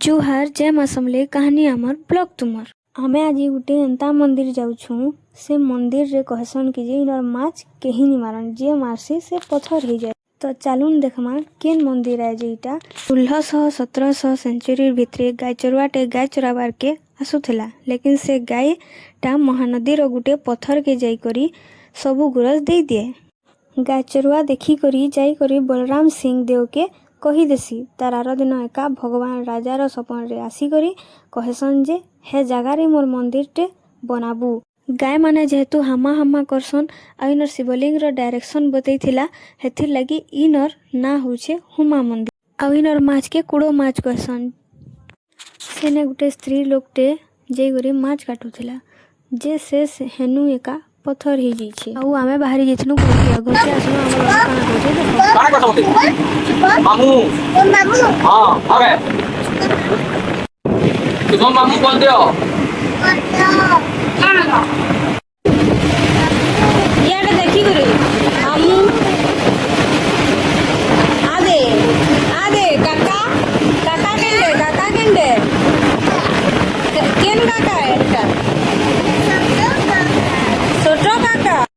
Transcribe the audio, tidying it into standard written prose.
जुहार जय माँ समले कहानी आमर ब्लॉग तुमर आमे आज गुटे एंता मंदिर जाऊँ से मंदिर रे कहसन कि जे इनर माछ केही नहीं मारन जे मारसी से पत्थर हो जाए। तो चलून देखमा केन मंदिर है जेटा 1600-1700 सेंचुरी भितरे गाय चरुआटे गाय चराबार के आसुथिला, लेकिन से गाय टा महानदी रो गुटे पत्थर के जाई करी सबु गुरस दे दिए। गाय चरुआ देखी करी जाई करी बलराम सिंह देव के कही देसी तार आर दिन एका भगवान राजार सपन रे आसिकरी कहसन जे हे जगारे मोर मंदिर टे बनाबू। गाय माने जेहेतु हामा हामा करसन आ इनर शिवलिंग रो डायरेक्शन बतैथिला हेथिर लगी इनर ना होछे हुमा मंदिर। आ इनर माछ के कुड़ो माछ कहसन। सेने गुटे स्त्री लोकटे जेई गरी माछ काटुथिला जे से हेनु एका पत्थर ही जाइछे। आउ आमे बाहरी जेथनु घरके आसनु हमर काना होछे देखो काना करत होते मामू हां आगे तुम मामू बोल दियो